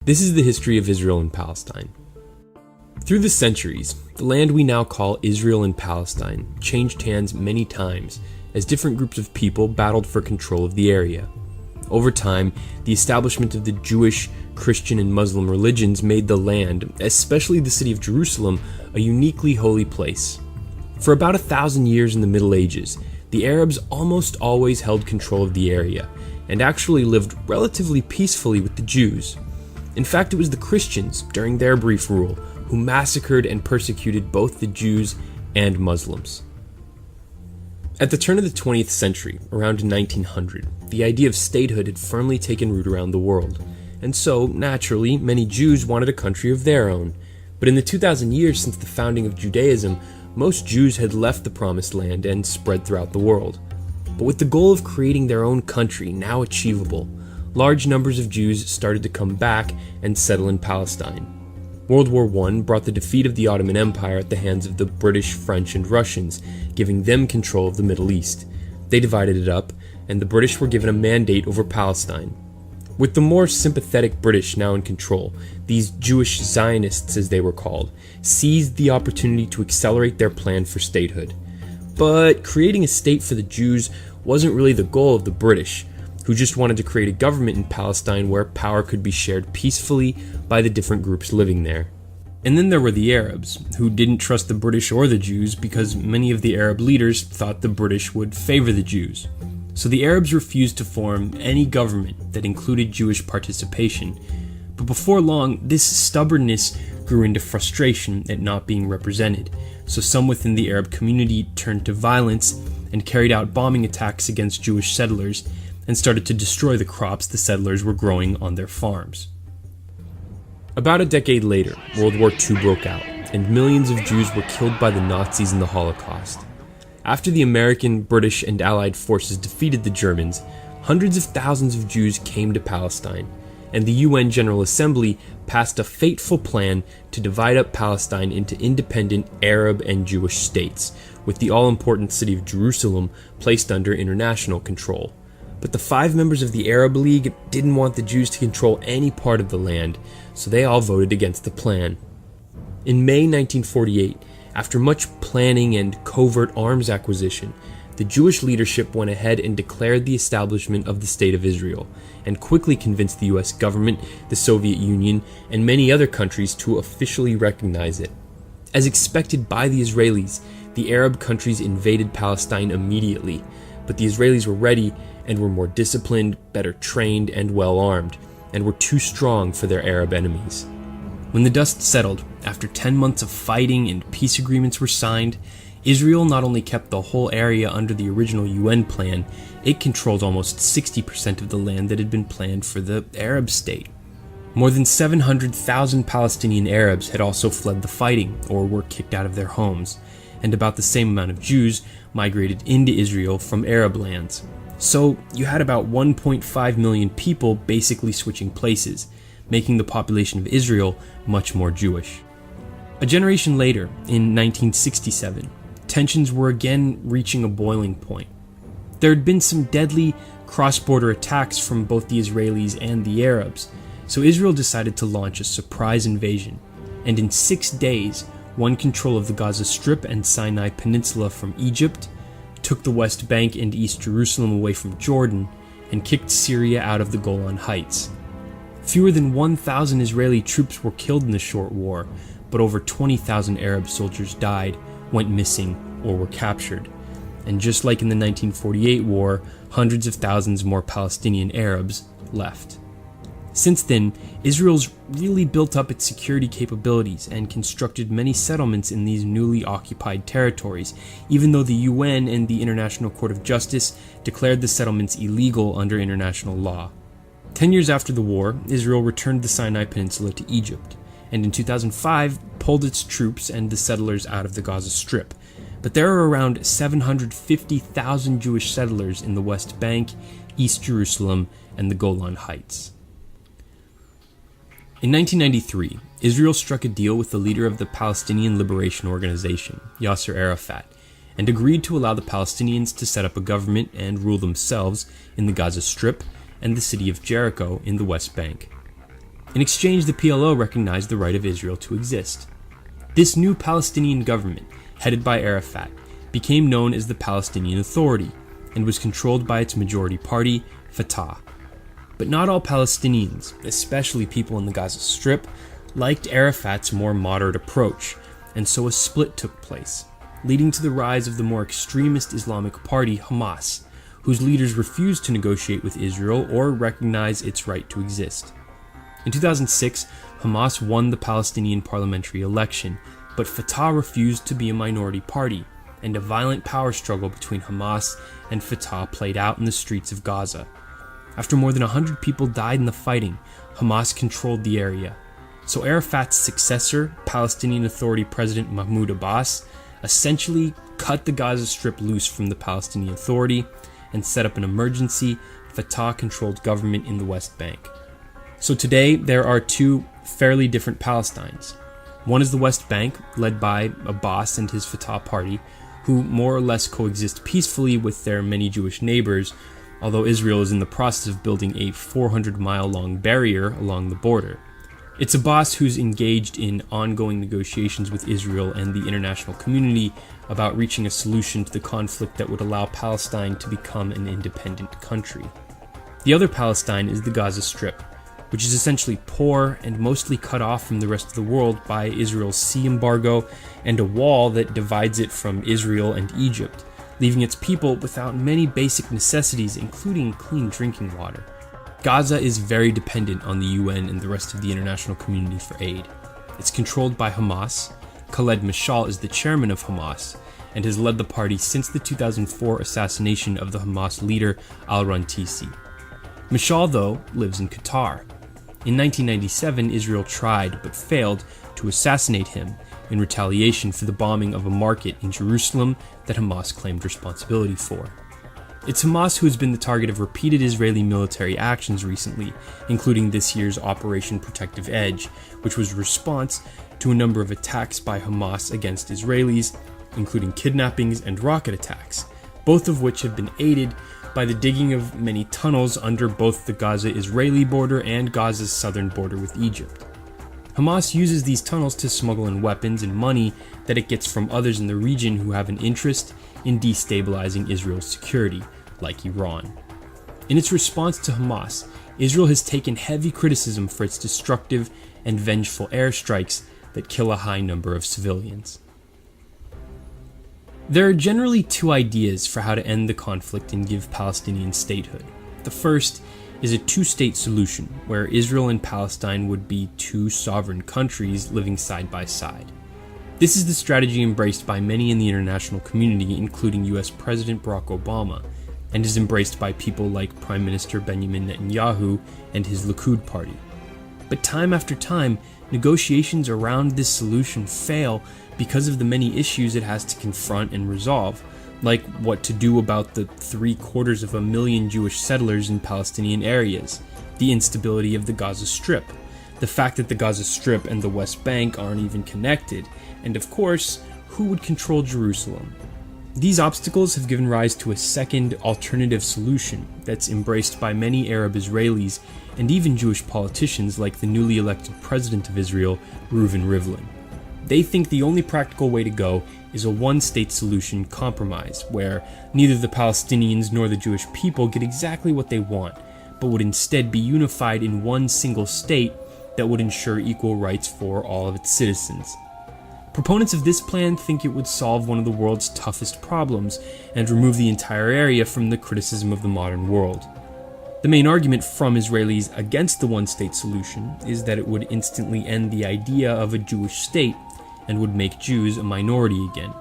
This is the history of Israel and Palestine. Through the centuries, the land we now call Israel and Palestine changed hands many times as different groups of people battled for control of the area. Over time, the establishment of the Jewish, Christian, and Muslim religions made the land, especially the city of Jerusalem, a uniquely holy place. For about 1,000 years in the Middle Ages, the Arabs almost always held control of the area, and actually lived relatively peacefully with the Jews. In fact, it was the Christians, during their brief rule, who massacred and persecuted both the Jews and Muslims. At the turn of the 20th century, around 1900, the idea of statehood had firmly taken root around the world, and so, naturally, many Jews wanted a country of their own. But in the 2,000 years since the founding of Judaism, most Jews had left the Promised Land and spread throughout the world. But with the goal of creating their own country now achievable, large numbers of Jews started to come back and settle in Palestine. World War I brought the defeat of the Ottoman Empire at the hands of the British, French, and Russians, giving them control of the Middle East. They divided it up, and the British were given a mandate over Palestine. With the more sympathetic British now in control, these Jewish Zionists, as they were called, seized the opportunity to accelerate their plan for statehood. But creating a state for the Jews wasn't really the goal of the British, who just wanted to create a government in Palestine where power could be shared peacefully by the different groups living there. And then there were the Arabs, who didn't trust the British or the Jews because many of the Arab leaders thought the British would favor the Jews. So the Arabs refused to form any government that included Jewish participation. But before long, this stubbornness grew into frustration at not being represented. So some within the Arab community turned to violence and carried out bombing attacks against Jewish settlers and started to destroy the crops the settlers were growing on their farms. About a decade later, World War II broke out, and millions of Jews were killed by the Nazis in the Holocaust. After the American, British, and Allied forces defeated the Germans, hundreds of thousands of Jews came to Palestine, and the UN General Assembly passed a fateful plan to divide up Palestine into independent Arab and Jewish states, with the all-important city of Jerusalem placed under international control. But the 5 members of the Arab League didn't want the Jews to control any part of the land, so they all voted against the plan. In May 1948, after much planning and covert arms acquisition, the Jewish leadership went ahead and declared the establishment of the State of Israel, and quickly convinced the US government, the Soviet Union, and many other countries to officially recognize it. As expected by the Israelis, the Arab countries invaded Palestine immediately, but the Israelis were ready and were more disciplined, better trained, and well armed, and were too strong for their Arab enemies. When the dust settled, after 10 months of fighting and peace agreements were signed, Israel not only kept the whole area under the original UN plan, it controlled almost 60% of the land that had been planned for the Arab state. More than 700,000 Palestinian Arabs had also fled the fighting or were kicked out of their homes, and about the same amount of Jews migrated into Israel from Arab lands. So you had about 1.5 million people basically switching places, making the population of Israel much more Jewish. A generation later, in 1967, tensions were again reaching a boiling point. There had been some deadly cross-border attacks from both the Israelis and the Arabs, so Israel decided to launch a surprise invasion, and in 6 days won control of the Gaza Strip and Sinai Peninsula from Egypt, took the West Bank and East Jerusalem away from Jordan, and kicked Syria out of the Golan Heights. Fewer than 1,000 Israeli troops were killed in the short war, but over 20,000 Arab soldiers died, went missing, or were captured. And just like in the 1948 war, hundreds of thousands more Palestinian Arabs left. Since then, Israel's really built up its security capabilities and constructed many settlements in these newly occupied territories, even though the UN and the International Court of Justice declared the settlements illegal under international law. 10 years after the war, Israel returned the Sinai Peninsula to Egypt, and in 2005 pulled its troops and the settlers out of the Gaza Strip. But there are around 750,000 Jewish settlers in the West Bank, East Jerusalem, and the Golan Heights. In 1993, Israel struck a deal with the leader of the Palestinian Liberation Organization, Yasser Arafat, and agreed to allow the Palestinians to set up a government and rule themselves in the Gaza Strip and the city of Jericho in the West Bank. In exchange, the PLO recognized the right of Israel to exist. This new Palestinian government, headed by Arafat, became known as the Palestinian Authority and was controlled by its majority party, Fatah. But not all Palestinians, especially people in the Gaza Strip, liked Arafat's more moderate approach, and so a split took place, leading to the rise of the more extremist Islamic party, Hamas, whose leaders refused to negotiate with Israel or recognize its right to exist. In 2006, Hamas won the Palestinian parliamentary election, but Fatah refused to be a minority party, and a violent power struggle between Hamas and Fatah played out in the streets of Gaza. After more than 100 people died in the fighting, Hamas controlled the area. So Arafat's successor, Palestinian Authority President Mahmoud Abbas, essentially cut the Gaza Strip loose from the Palestinian Authority and set up an emergency, Fatah-controlled government in the West Bank. So today, there are two fairly different Palestines. One is the West Bank, led by Abbas and his Fatah party, who more or less coexist peacefully with their many Jewish neighbors, although Israel is in the process of building a 400-mile-long barrier along the border. It's Abbas who's engaged in ongoing negotiations with Israel and the international community about reaching a solution to the conflict that would allow Palestine to become an independent country. The other Palestine is the Gaza Strip, which is essentially poor and mostly cut off from the rest of the world by Israel's sea embargo and a wall that divides it from Israel and Egypt, leaving its people without many basic necessities, including clean drinking water. Gaza is very dependent on the UN and the rest of the international community for aid. It's controlled by Hamas. Khaled Mashal is the chairman of Hamas and has led the party since the 2004 assassination of the Hamas leader al-Rantisi. Mashal, though, lives in Qatar. In 1997, Israel tried, but failed, to assassinate him in retaliation for the bombing of a market in Jerusalem that Hamas claimed responsibility for. It's Hamas who has been the target of repeated Israeli military actions recently, including this year's Operation Protective Edge, which was a response to a number of attacks by Hamas against Israelis, including kidnappings and rocket attacks, both of which have been aided by the digging of many tunnels under both the Gaza-Israeli border and Gaza's southern border with Egypt. Hamas uses these tunnels to smuggle in weapons and money that it gets from others in the region who have an interest in destabilizing Israel's security, like Iran. In its response to Hamas, Israel has taken heavy criticism for its destructive and vengeful airstrikes that kill a high number of civilians. There are generally two ideas for how to end the conflict and give Palestinians statehood. The first is a two-state solution, where Israel and Palestine would be two sovereign countries living side by side. This is the strategy embraced by many in the international community, including US President Barack Obama, and is embraced by people like Prime Minister Benjamin Netanyahu and his Likud party. But time after time, negotiations around this solution fail because of the many issues it has to confront and resolve, like what to do about the 750,000 Jewish settlers in Palestinian areas, the instability of the Gaza Strip, the fact that the Gaza Strip and the West Bank aren't even connected, and of course, who would control Jerusalem? These obstacles have given rise to a second alternative solution that's embraced by many Arab Israelis and even Jewish politicians like the newly elected president of Israel, Reuven Rivlin. They think the only practical way to go is a one-state solution compromise, where neither the Palestinians nor the Jewish people get exactly what they want, but would instead be unified in one single state that would ensure equal rights for all of its citizens. Proponents of this plan think it would solve one of the world's toughest problems and remove the entire area from the criticism of the modern world. The main argument from Israelis against the one-state solution is that it would instantly end the idea of a Jewish state and would make Jews a minority again.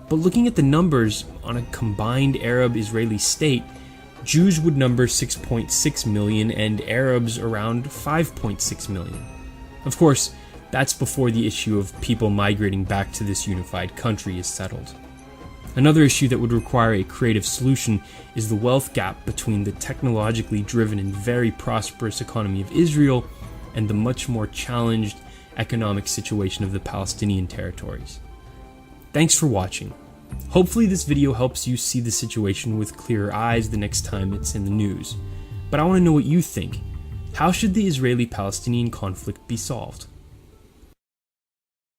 But looking at the numbers on a combined Arab-Israeli state, Jews would number 6.6 million and Arabs around 5.6 million. Of course, that's before the issue of people migrating back to this unified country is settled. Another issue that would require a creative solution is the wealth gap between the technologically driven and very prosperous economy of Israel and the much more challenged economic situation of the Palestinian territories. Thanks for watching. Hopefully this video helps you see the situation with clearer eyes the next time it's in the news. But I want to know what you think. How should the Israeli-Palestinian conflict be solved?